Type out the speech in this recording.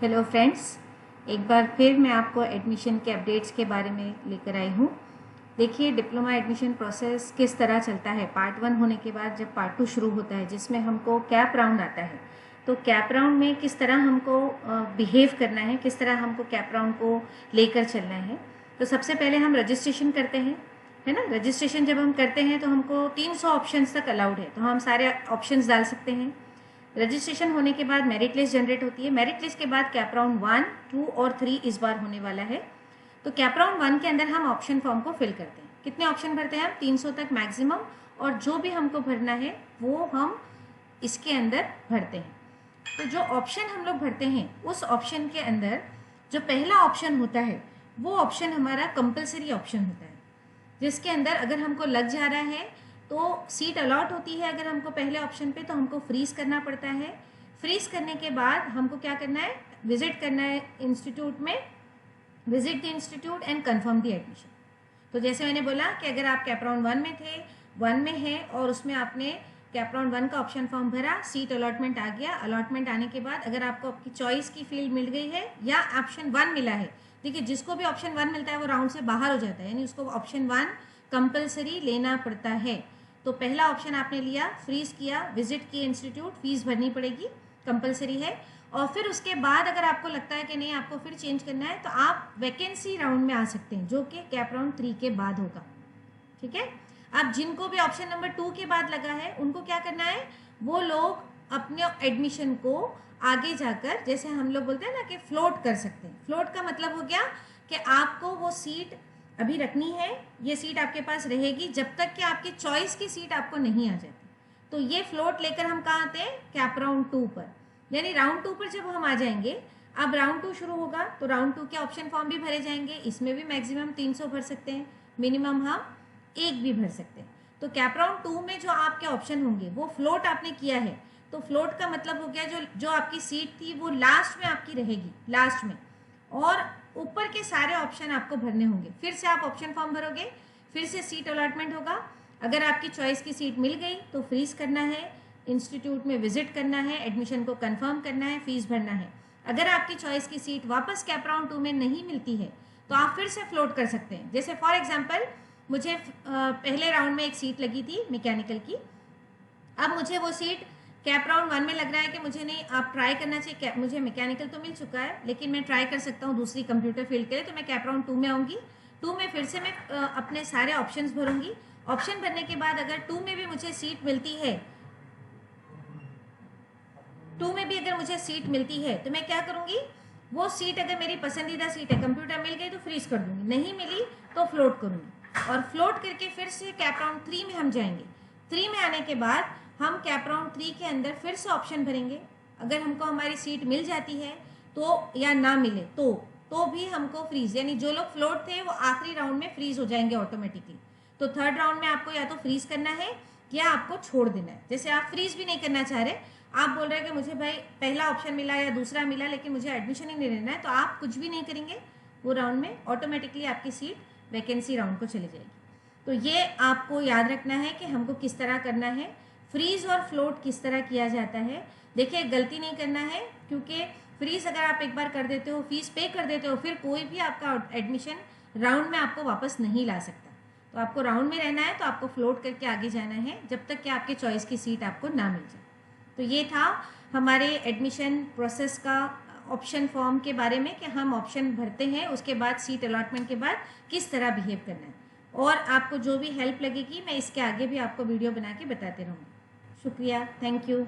Hello friends, एक बार फिर मैं आपको एडमिशन के अपडेट्स के बारे में लेकर आई हूँ। देखिए, डिप्लोमा एडमिशन प्रोसेस किस तरह चलता है। पार्ट 1 होने के बाद जब पार्ट 2 शुरू होता है, जिसमें हमको कैप राउंड आता है, तो कैप राउंड में किस तरह हमको बिहेव करना है, किस तरह हमको कैप राउंड को लेकर चलना है। तो सबसे पहले हम रजिस्ट्रेशन करते हैं, है ना। रजिस्ट्रेशन जब हम करते हैं तो हमको 300 ऑप्शंस तक अलाउड है, तो हम सारे ऑप्शंस डाल सकते हैं। रजिस्ट्रेशन होने के बाद मेरिट लिस्ट जनरेट होती है। मेरिट लिस्ट के बाद कैप राउंड 1, 2 और 3 इस बार होने वाला है। तो कैप राउंड 1 के अंदर हम ऑप्शन फॉर्म को फिल करते हैं। कितने ऑप्शन भरते हैं हम? 300 तक मैक्सिमम, और जो भी हमको भरना है वो हम इसके अंदर भरते हैं। तो जो ऑप्शन हम लोग भरते हैं, उस ऑप्शन के अंदर जो पहला ऑप्शन होता है वो ऑप्शन हमारा कंपलसरी ऑप्शन होता है, जिसके अंदर अगर हमको लग जा रहा है तो सीट अलॉट होती है। अगर हमको पहले ऑप्शन पे, तो हमको फ्रीज करना पड़ता है। फ्रीज करने के बाद हमको क्या करना है? विजिट करना है इंस्टीट्यूट में, visit the institute and confirm the admission. तो जैसे मैंने बोला कि अगर आप कैप राउंड 1 में थे, 1 में है, और उसमें आपने कैप राउंड 1 का ऑप्शन फॉर्म भरा, सीट अलॉटमेंट आ गया। अलॉटमेंट आने के बाद अगर आपको आपकी चॉइस की फील्ड मिल गई है या ऑप्शन 1 मिला है, देखिए जिसको भी ऑप्शन 1 मिलता है वो राउंड से बाहर हो जाता है, यानी उसको ऑप्शन 1 कंपलसरी लेना पड़ता है। तो पहला ऑप्शन आपने लिया, फ्रीज किया, विजिट किए इंस्टीट्यूट, फीस भरनी पड़ेगी, कंपलसरी है। और फिर उसके बाद अगर आपको लगता है कि नहीं, आपको फिर चेंज करना है, तो आप वैकेंसी राउंड में आ सकते हैं, जो कि कैप राउंड 3 के बाद होगा। ठीक है। अब जिनको भी ऑप्शन नंबर 2 के बाद लगा है, उनको क्या करना है? वो लोग अपने एडमिशन को आगे जाकर, जैसे हम लोग बोलते हैं ना कि फ्लोट कर सकते हैं। फ्लोट का मतलब हो गया कि आपको वो सीट अभी रखनी है, ये सीट आपके पास रहेगी जब तक कि आपकी चॉइस की सीट आपको नहीं आ जाती। तो ये फ्लोट लेकर हम कहाँ आते हैं? कैप राउंड 2 पर। यानी राउंड 2 पर जब हम आ जाएंगे, अब राउंड 2 शुरू होगा, तो राउंड 2 के ऑप्शन फॉर्म भी भरे जाएंगे। इसमें भी मैक्सिमम 300 भर सकते हैं, मिनिमम हम 1 भी भर सकते हैं। तो कैप राउंड 2 में जो आपके ऑप्शन होंगे वो फ्लोट आपने किया है, तो फ्लोट का मतलब हो गया जो आपकी सीट थी वो लास्ट में आपकी रहेगी, लास्ट में, और ऊपर के सारे ऑप्शन आपको भरने होंगे। फिर से आप ऑप्शन फॉर्म भरोगे, फिर से सीट अलॉटमेंट होगा। अगर आपकी चॉइस की सीट मिल गई तो फ्रीज करना है, इंस्टीट्यूट में विजिट करना है, एडमिशन को कंफर्म करना है, फीस भरना है। अगर आपकी चॉइस की सीट वापस कैप राउंड 2 में नहीं मिलती है, तो आप फिर से फ्लोट कर सकते हैं। जैसे फॉर एग्जाम्पल, मुझे पहले राउंड में एक सीट लगी थी मैकेनिकल की। अब मुझे वो सीट कैप राउंड 1 में लग रहा है कि मुझे नहीं, आप ट्राई करना चाहिए, मुझे मैकेनिकल तो मिल चुका है, लेकिन मैं ट्राई कर सकता हूँ दूसरी कंप्यूटर फील्ड के लिए, तो मैं कैप राउंड 2 में आऊँगी। 2 में फिर से मैं अपने सारे ऑप्शंस भरूंगी। ऑप्शन भरने के बाद अगर 2 में भी मुझे सीट मिलती है, 2 में भी अगर मुझे सीट मिलती है, तो मैं क्या करूँगी? वो सीट अगर मेरी पसंदीदा सीट है, कंप्यूटर मिल गई तो फ्रीज कर दूंगी, नहीं मिली तो फ्लोट करूँगी। और फ्लोट करके फिर से कैप राउंड 3 में हम जाएंगे। 3 में आने के बाद हम कैप राउंड 3 के अंदर फिर से ऑप्शन भरेंगे। अगर हमको हमारी सीट मिल जाती है तो, या ना मिले तो भी हमको फ्रीज, यानी जो लोग फ्लोट थे वो आखिरी राउंड में फ्रीज हो जाएंगे ऑटोमेटिकली। तो थर्ड राउंड में आपको या तो फ्रीज करना है या आपको छोड़ देना है। जैसे आप फ्रीज भी नहीं करना चाह रहे, आप बोल रहे हैं कि मुझे भाई पहला ऑप्शन मिला या दूसरा मिला, लेकिन मुझे एडमिशन ही नहीं लेना है, तो आप कुछ भी नहीं करेंगे, वो राउंड में ऑटोमेटिकली आपकी सीट वैकेंसी राउंड को चली जाएगी। तो ये आपको याद रखना है कि हमको किस तरह करना है, फ्रीज और फ्लोट किस तरह किया जाता है। देखिए, गलती नहीं करना है, क्योंकि फ्रीज अगर आप एक बार कर देते हो, फीस पे कर देते हो, फिर कोई भी आपका एडमिशन राउंड में आपको वापस नहीं ला सकता। तो आपको राउंड में रहना है, तो आपको फ्लोट करके आगे जाना है जब तक कि आपके चॉइस की सीट आपको ना मिल जाए। तो ये था हमारे एडमिशन प्रोसेस का ऑप्शन फॉर्म के बारे में, कि हम ऑप्शन भरते हैं, उसके बाद सीट अलॉटमेंट के बाद किस तरह बिहेव करना है। और आपको जो भी हेल्प लगेगी, मैं इसके आगे भी आपको वीडियो बना के बताते रहूँगी। शुक्रिया, थैंक यू।